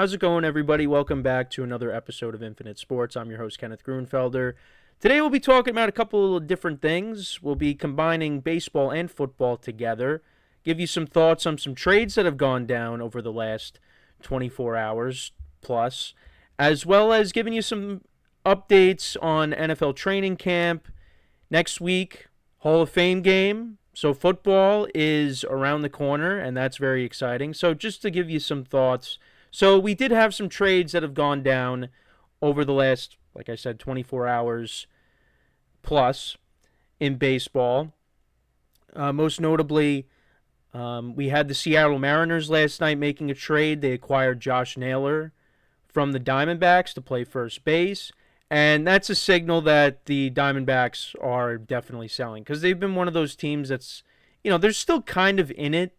How's it going, everybody? Welcome back to another episode of Infinite Sports. I'm your host, Kenneth Grunfelder. Today, we'll be talking about a couple of different things. We'll be combining baseball and football together, give you some thoughts on some trades that have gone down over the last 24 hours plus, as well as giving you some updates on NFL training camp. Next week, Hall of Fame game. So football is around the corner, and that's very exciting. So just to give you some thoughts. So we did have some trades that have gone down over the last, like I said, 24 hours plus in baseball. Most notably, we had the Seattle Mariners last night making a trade. They acquired Josh Naylor from the Diamondbacks to play first base. And that's a signal that the Diamondbacks are definitely selling because they've been one of those teams that's, they're still kind of in it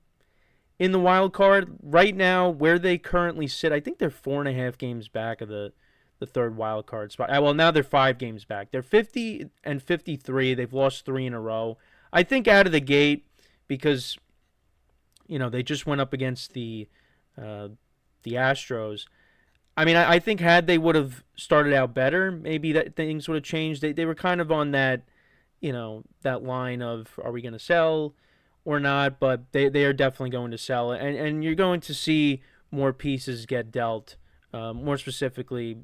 in the wild card. Right now, where they currently sit, I think they're 4.5 games back of the third wild card spot. Well, now they're 5 games back. They're 50 and 53. They've lost 3 in a row. I think out of the gate, because, they just went up against the Astros. I mean, I think had they would have started out better, maybe that things would have changed. They were kind of on that, that line of, are we going to sell or not? But they are definitely going to sell. And you're going to see more pieces get dealt. More specifically,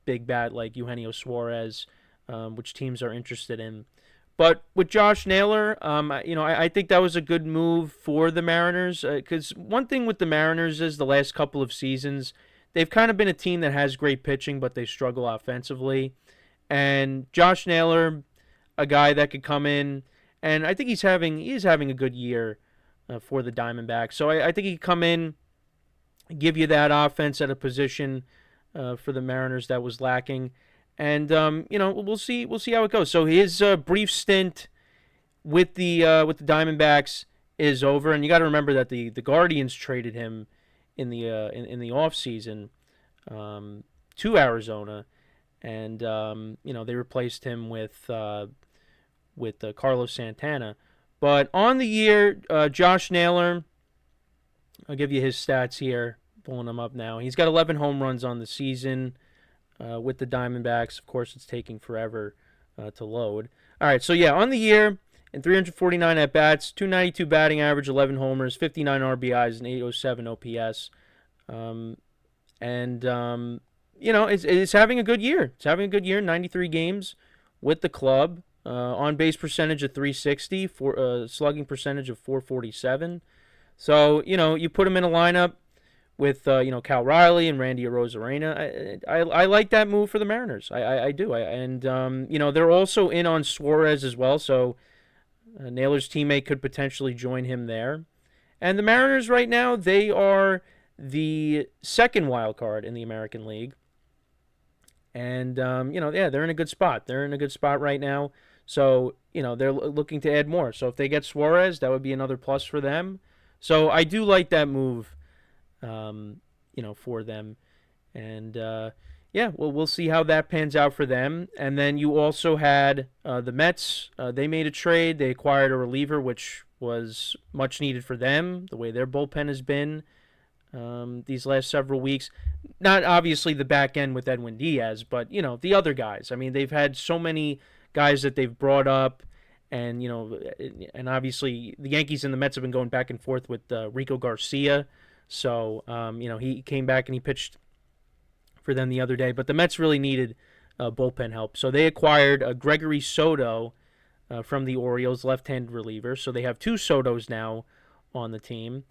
big bat like Eugenio Suarez, which teams are interested in. But with Josh Naylor, I think that was a good move for the Mariners. Because one thing with the Mariners is the last couple of seasons, they've kind of been a team that has great pitching, but they struggle offensively. And Josh Naylor, a guy that could come in, and I think he is having a good year for the Diamondbacks. So I think he could come in, give you that offense at a position for the Mariners that was lacking. And we'll see how it goes. So his brief stint with the Diamondbacks is over, and you got to remember that the Guardians traded him in the off season to Arizona, and they replaced him with Carlos Santana. But on the year, Josh Naylor, I'll give you his stats here, pulling them up now. He's got 11 home runs on the season with the Diamondbacks. Of course, it's taking forever to load. All right, so yeah, on the year, in 349 at-bats, 292 batting average, 11 homers, 59 RBIs, and 807 OPS. It's having a good year. It's having a good year, 93 games with the club. On-base percentage of 360, slugging percentage of 447. So, you put him in a lineup with, Cal Riley and Randy Arozarena. I like that move for the Mariners. I do. They're also in on Suarez as well, so Naylor's teammate could potentially join him there. And the Mariners right now, they are the second wild card in the American League. And, they're in a good spot. They're in a good spot right now. So, they're looking to add more. So if they get Suarez, that would be another plus for them. So I do like that move, for them. And, we'll see how that pans out for them. And then you also had the Mets. They made a trade. They acquired a reliever, which was much needed for them, the way their bullpen has been these last several weeks. Not obviously the back end with Edwin Diaz, but, the other guys. I mean, they've had so many guys that they've brought up, and, and obviously the Yankees and the Mets have been going back and forth with Rico Garcia. So, he came back and he pitched for them the other day. But the Mets really needed bullpen help. So they acquired Gregory Soto from the Orioles, left-handed reliever. So they have 2 Sotos now on the team.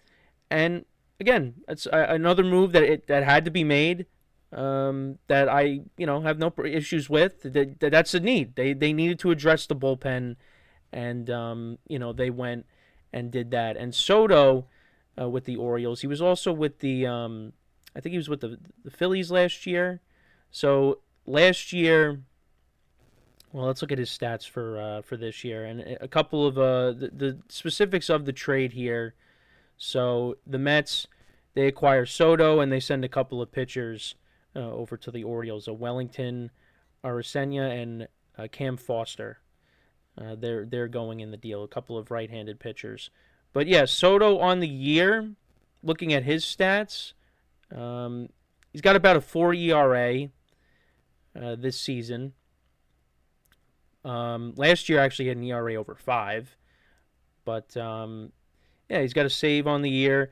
And again, it's another move that had to be made that I have no issues with. That's a need. They needed to address the bullpen, and they went and did that. And Soto with the Orioles, he was also with the I think he was with the Phillies last year. So last year, well, let's look at his stats for this year and a couple of the specifics of the trade here. So the Mets, they acquire Soto and they send a couple of pitchers over to the Orioles, Wellington Arcena and Cam Foster. They're going in the deal, a couple of right-handed pitchers. But yeah, Soto on the year, looking at his stats, He's got about a 4 ERA this season. Last year actually had an ERA over 5, but yeah, he's got a save on the year.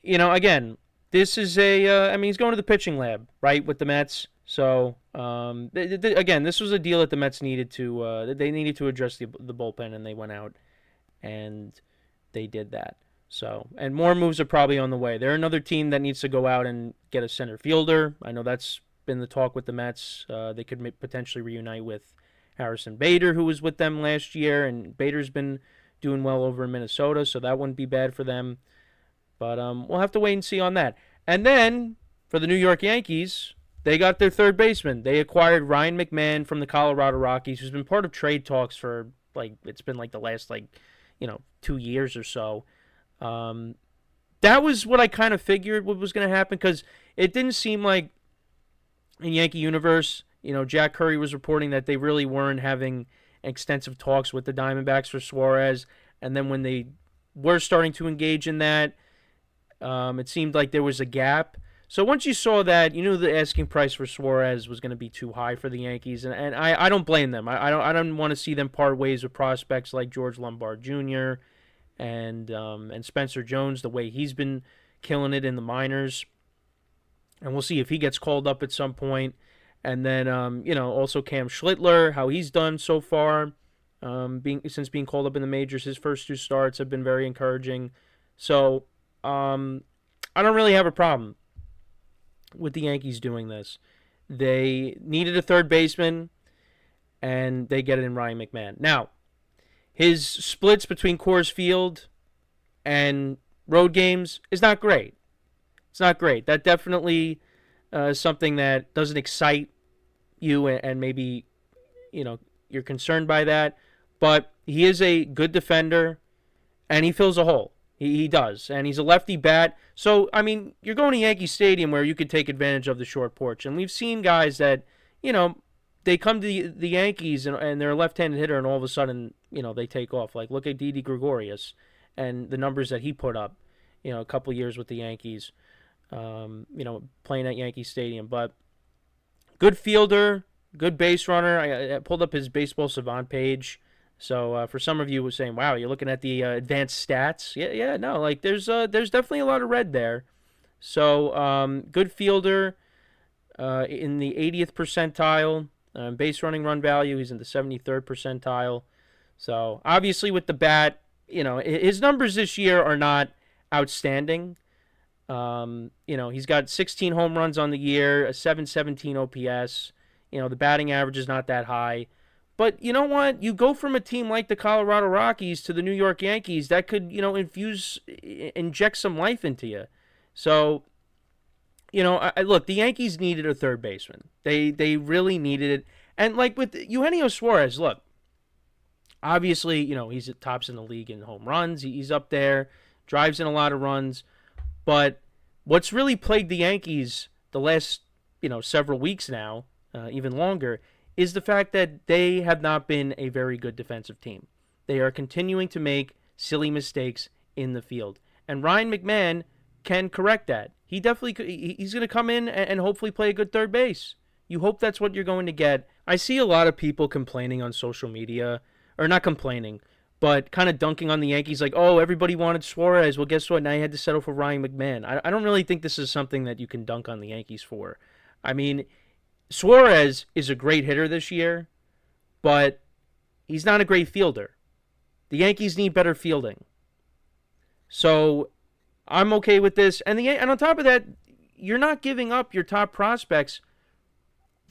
Again, this is I mean, he's going to the pitching lab, right, with the Mets. So again, this was a deal that the Mets needed to. They needed to address the bullpen, and they went out and they did that. So, and more moves are probably on the way. They're another team that needs to go out and get a center fielder. I know that's been the talk with the Mets. They could potentially reunite with Harrison Bader, who was with them last year, and Bader's been doing well over in Minnesota, so that wouldn't be bad for them. But we'll have to wait and see on that. And then for the New York Yankees, they got their third baseman. They acquired Ryan McMahon from the Colorado Rockies, who's been part of trade talks for it's been like the last 2 years or so. That was what I kind of figured what was going to happen, because it didn't seem like in Yankee universe, Jack Curry was reporting that they really weren't having extensive talks with the Diamondbacks for Suarez, and then when they were starting to engage in that, it seemed like there was a gap. So once you saw that, you knew the asking price for Suarez was going to be too high for the Yankees, and I don't blame them. I don't want to see them part ways with prospects like George Lombard Jr. and Spencer Jones, the way he's been killing it in the minors, and we'll see if he gets called up at some point. And then also Cam Schlittler, how he's done so far, since being called up in the majors. His first 2 starts have been very encouraging. So I don't really have a problem with the Yankees doing this. They needed a third baseman, and they get it in Ryan McMahon. Now, his splits between Coors Field and road games is not great. It's not great. That definitely is something that doesn't excite you, and maybe you're concerned by that. But he is a good defender, and he fills a hole. He does, and he's a lefty bat. So, I mean, you're going to Yankee Stadium where you could take advantage of the short porch. And we've seen guys that, they come to the Yankees and they're a left-handed hitter, and all of a sudden, they take off. Like, look at Didi Gregorius and the numbers that he put up, a couple years with the Yankees, playing at Yankee Stadium. But good fielder, good base runner. I pulled up his Baseball Savant page. So for some of you who were saying, "Wow, you're looking at the advanced stats." Yeah, no, there's definitely a lot of red there. So good fielder, in the 80th percentile, base running run value. He's in the 73rd percentile. So obviously with the bat, his numbers this year are not outstanding. He's got 16 home runs on the year, a 717 OPS. The batting average is not that high. But you know what? You go from a team like the Colorado Rockies to the New York Yankees, that could, inject some life into you. So, look, the Yankees needed a third baseman. They really needed it. And with Eugenio Suarez, look, obviously, he's at tops in the league in home runs. He's up there, drives in a lot of runs. But what's really plagued the Yankees the last, several weeks now, even longer, is the fact that they have not been a very good defensive team. They are continuing to make silly mistakes in the field. And Ryan McMahon can correct that. He's going to come in and hopefully play a good third base. You hope that's what you're going to get. I see a lot of people complaining on social media, or not complaining, but kind of dunking on the Yankees like, oh, everybody wanted Suarez. Well, guess what? Now you had to settle for Ryan McMahon. I don't really think this is something that you can dunk on the Yankees for. I mean, Suarez is a great hitter this year, but he's not a great fielder. The Yankees need better fielding. So I'm okay with this. And on top of that, you're not giving up your top prospects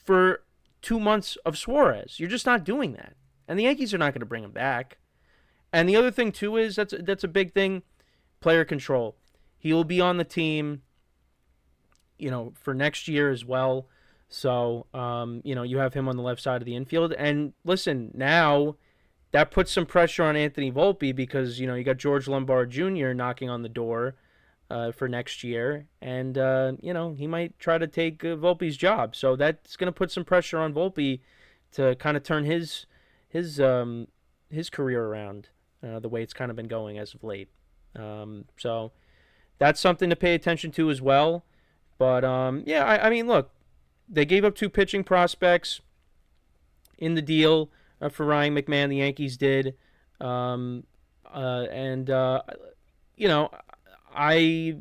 for 2 months of Suarez. You're just not doing that. And the Yankees are not going to bring him back. And the other thing, too, is that's a big thing, player control. He will be on the team, for next year as well. So, you have him on the left side of the infield. And listen, now that puts some pressure on Anthony Volpe because, you got George Lombard Jr. knocking on the door for next year. And, he might try to take Volpe's job. So that's going to put some pressure on Volpe to kind of turn his career around the way it's kind of been going as of late. So that's something to pay attention to as well. But yeah, I mean, look, they gave up two pitching prospects in the deal for Ryan McMahon. The Yankees did, um, and you know, I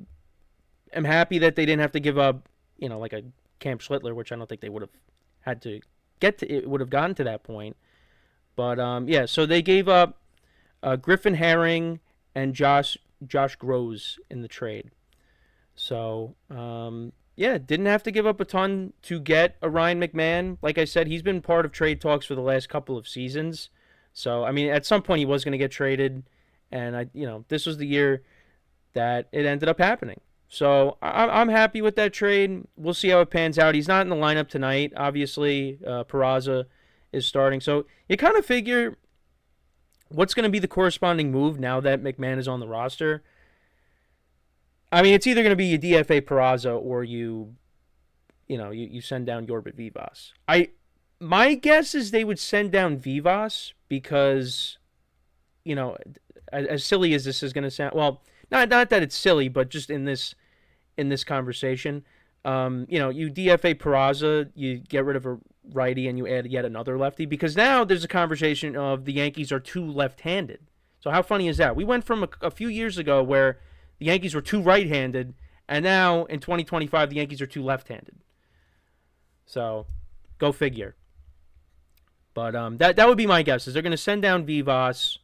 am happy that they didn't have to give up, like a Cam Schlittler, which I don't think they would have had to get to. It would have gotten to that point. But yeah, so they gave up Griffin Herring and Josh Groves in the trade. So yeah, didn't have to give up a ton to get a Ryan McMahon. Like I said, he's been part of trade talks for the last couple of seasons. So I mean, at some point he was going to get traded, and this was the year that it ended up happening. So I'm happy with that trade. We'll see how it pans out. He's not in the lineup tonight. Obviously, Peraza is starting. So you kind of figure what's going to be the corresponding move now that McMahon is on the roster. I mean, it's either going to be you DFA Peraza or you send down Yorbit Vivas. My guess is they would send down Vivas because, as silly as this is going to sound, well, not that it's silly, but just in this conversation, you DFA Peraza, you get rid of a righty, and you add yet another lefty, because now there's a conversation of the Yankees are too left-handed. So how funny is that? We went from a few years ago where the Yankees were too right-handed, and now in 2025 the Yankees are too left-handed. So go figure. But that would be my guess. Is they're going to send down Vivas,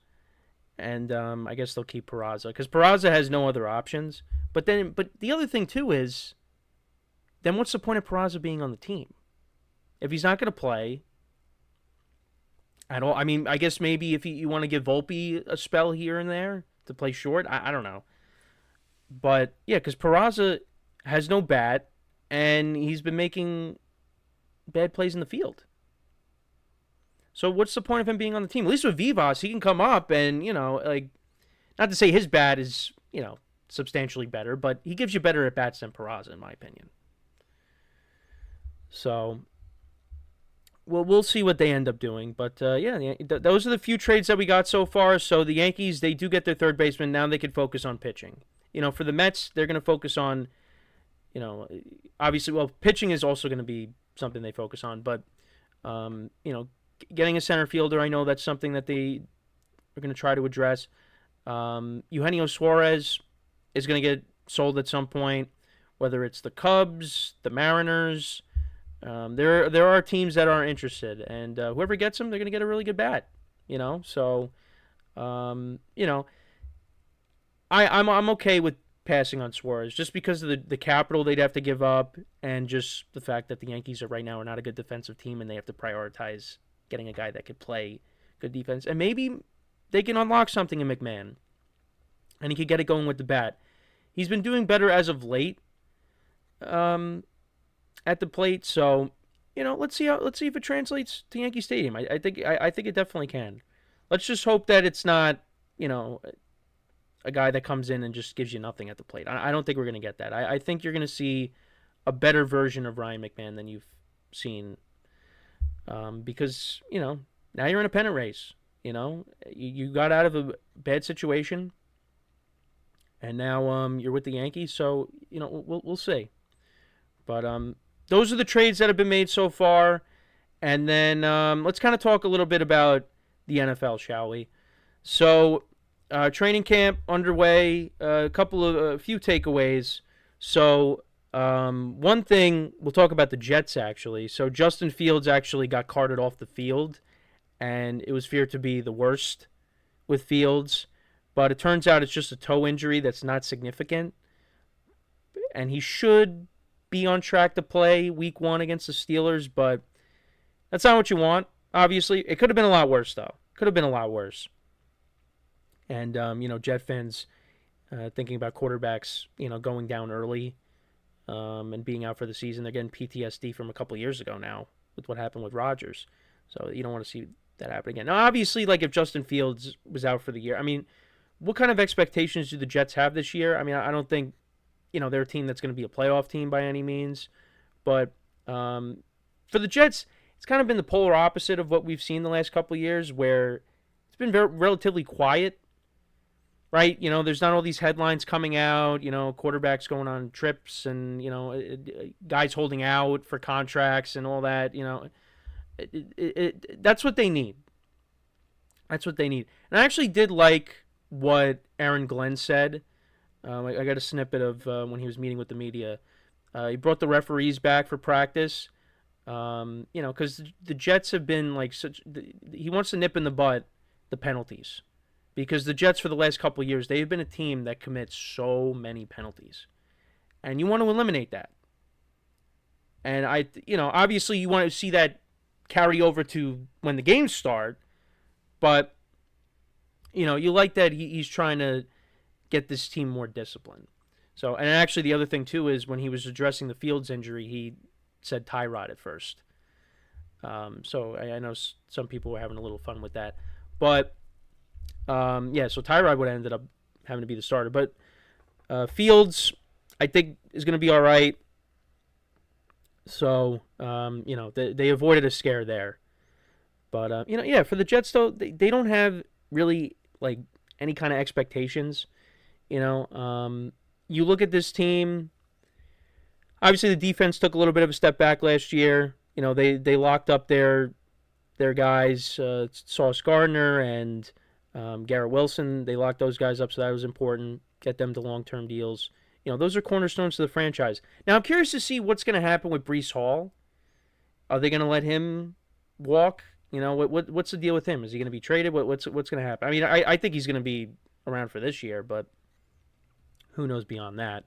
and I guess they'll keep Peraza because Peraza has no other options. But the other thing too is, then what's the point of Peraza being on the team if he's not going to play at all? I mean, I guess maybe if you want to give Volpe a spell here and there to play short, I don't know. But yeah, because Peraza has no bat, and he's been making bad plays in the field. So what's the point of him being on the team? At least with Vivas, he can come up and, not to say his bat is, substantially better, but he gives you better at bats than Peraza, in my opinion. So, well, we'll see what they end up doing. But yeah, those are the few trades that we got so far. So the Yankees, they do get their third baseman. Now they can focus on pitching. For the Mets, they're going to focus on, obviously, well, pitching is also going to be something they focus on. But, getting a center fielder, I know that's something that they are going to try to address. Eugenio Suarez is going to get sold at some point, whether it's the Cubs, the Mariners. There are teams that are interested, and whoever gets him, they're going to get a really good bat. So, I'm okay with passing on Suarez just because of the capital they'd have to give up, and just the fact that the Yankees right now are not a good defensive team, and they have to prioritize getting a guy that could play good defense. And maybe they can unlock something in McMahon, and he could get it going with the bat. He's been doing better as of late at the plate, so let's see if it translates to Yankee Stadium. I think it definitely can. Let's just hope that it's not a guy that comes in and just gives you nothing at the plate. I don't think we're going to get that. I think you're going to see a better version of Ryan McMahon than you've seen. Because, now you're in a pennant race. You got out of a bad situation, and now you're with the Yankees. So, we'll see. But those are the trades that have been made so far. And then let's kind of talk a little bit about the NFL, shall we? So, training camp underway. A few takeaways. So, one thing, we'll talk about the Jets actually. So Justin Fields actually got carted off the field, and it was feared to be the worst with Fields, but it turns out it's just a toe injury that's not significant, and he should be on track to play week 1 against the Steelers, but that's not what you want, obviously. It could have been a lot worse, though. Could have been a lot worse. And, Jet fans thinking about quarterbacks, going down early, and being out for the season. They're getting PTSD from a couple years ago now with what happened with Rodgers. So you don't want to see that happen again. Now, obviously, if Justin Fields was out for the year, I mean, what kind of expectations do the Jets have this year? I mean, I don't think, they're a team that's going to be a playoff team by any means. But for the Jets, it's kind of been the polar opposite of what we've seen the last couple of years, where it's been relatively quiet. right? There's not all these headlines coming out, quarterbacks going on trips and, guys holding out for contracts and all that, that's what they need. That's what they need. And I actually did like what Aaron Glenn said. I got a snippet of when he was meeting with the media. He brought the referees back for practice. Because the Jets have been like such. He wants to nip in the butt the penalties, because the Jets for the last couple of years they've been a team that commits so many penalties, and you want to eliminate that. And obviously you want to see that carry over to when the games start, but you like that he's trying to get this team more disciplined. So, and actually the other thing too is when he was addressing the Fields injury, he said Tyrod at first. So I know some people were having a little fun with that, but so Tyrod would have ended up having to be the starter. But Fields, I think, is going to be all right. So they avoided a scare there. But for the Jets though, they don't have really like any kind of expectations. You look at this team. Obviously, the defense took a little bit of a step back last year. They locked up their guys, Sauce Gardner and Garrett Wilson. They locked those guys up, so that was important. Get them to long-term deals. Those are cornerstones to the franchise. Now, I'm curious to see what's going to happen with Breece Hall. Are they going to let him walk? What's the deal with him? Is he going to be traded? What's going to happen? I mean, I think he's going to be around for this year, but who knows beyond that?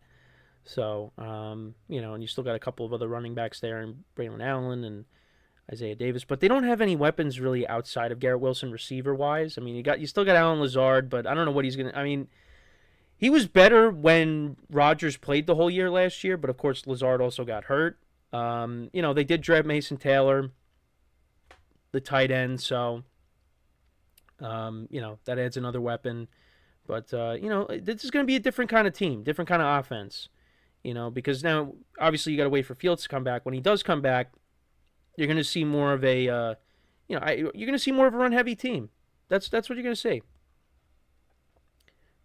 So, and you still got a couple of other running backs there, and Braylon Allen and Isaiah Davis, but they don't have any weapons really outside of Garrett Wilson receiver-wise. I mean, you still got Allen Lazard, but I don't know what he's going to... I mean, he was better when Rodgers played the whole year last year, but of course Lazard also got hurt. They did draft Mason Taylor, the tight end, so, that adds another weapon. But, this is going to be a different kind of team, different kind of offense. Because now, obviously, you got to wait for Fields to come back. When he does come back, you're going to see more of a, you're going to see more of a run-heavy team. That's what you're going to see.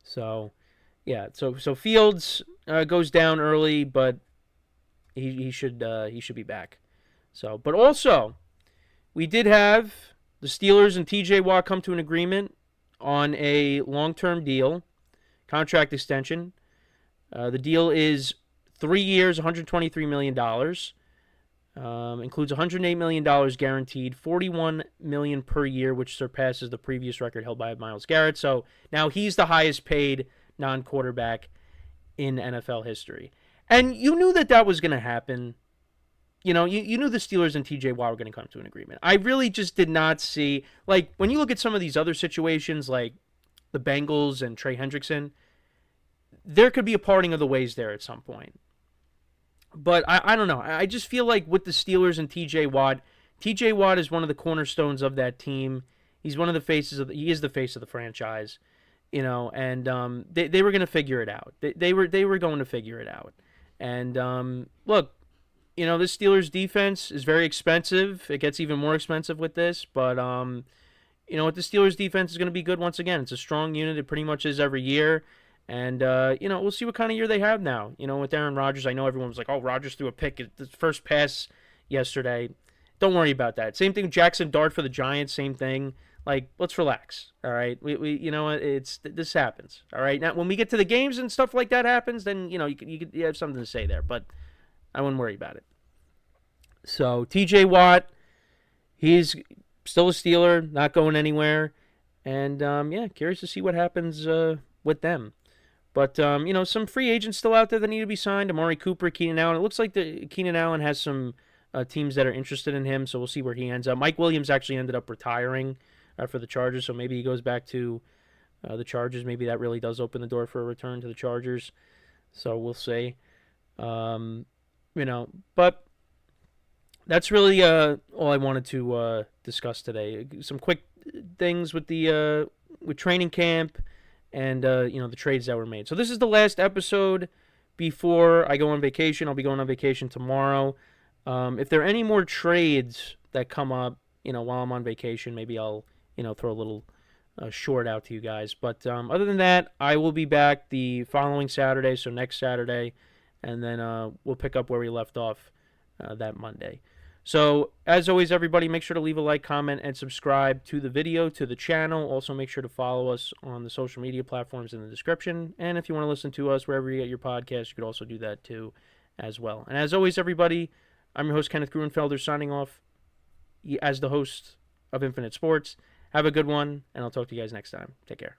So, yeah. So Fields goes down early, but he should be back. So, but also, we did have the Steelers and T.J. Watt come to an agreement on a long-term deal, contract extension. The deal is 3 years, $123 million. Includes $108 million guaranteed, $41 million per year, which surpasses the previous record held by Myles Garrett. So now he's the highest paid non-quarterback in NFL history. And you knew that was going to happen. You knew the Steelers and TJ Watt were going to come to an agreement. I really just did not see, like, when you look at some of these other situations, like the Bengals and Trey Hendrickson, there could be a parting of the ways there at some point. But I don't know. I just feel like with the Steelers and TJ Watt is one of the cornerstones of that team. He's one of the faces he is the face of the franchise, and they were going to figure it out. They were going to figure it out. And look, this Steelers defense is very expensive. It gets even more expensive with this, but the Steelers defense is going to be good once again. It's a strong unit. It pretty much is every year. And, we'll see what kind of year they have now. With Aaron Rodgers, I know everyone was like, oh, Rodgers threw a pick at the first pass yesterday. Don't worry about that. Same thing with Jackson Dart for the Giants, same thing. Like, let's relax, all right? We this happens, all right? Now, when we get to the games and stuff like that happens, then, you have something to say there, but I wouldn't worry about it. So, TJ Watt, he's still a Steeler, not going anywhere. And, curious to see what happens with them. But, some free agents still out there that need to be signed. Amari Cooper, Keenan Allen. It looks like Keenan Allen has some teams that are interested in him, so we'll see where he ends up. Mike Williams actually ended up retiring for the Chargers, so maybe he goes back to the Chargers. Maybe that really does open the door for a return to the Chargers. So we'll see. But that's really all I wanted to discuss today. Some quick things with with training camp. And, the trades that were made. So this is the last episode before I go on vacation. I'll be going on vacation tomorrow. If there are any more trades that come up, while I'm on vacation, maybe I'll, throw a little short out to you guys. But other than that, I will be back the following Saturday, so next Saturday, and then we'll pick up where we left off that Monday. So, as always, everybody, make sure to leave a like, comment, and subscribe to the video, to the channel. Also, make sure to follow us on the social media platforms in the description. And if you want to listen to us wherever you get your podcast, you could also do that too, as well. And as always, everybody, I'm your host, Kenneth Gruenfelder, signing off as the host of Infinite Sports. Have a good one, and I'll talk to you guys next time. Take care.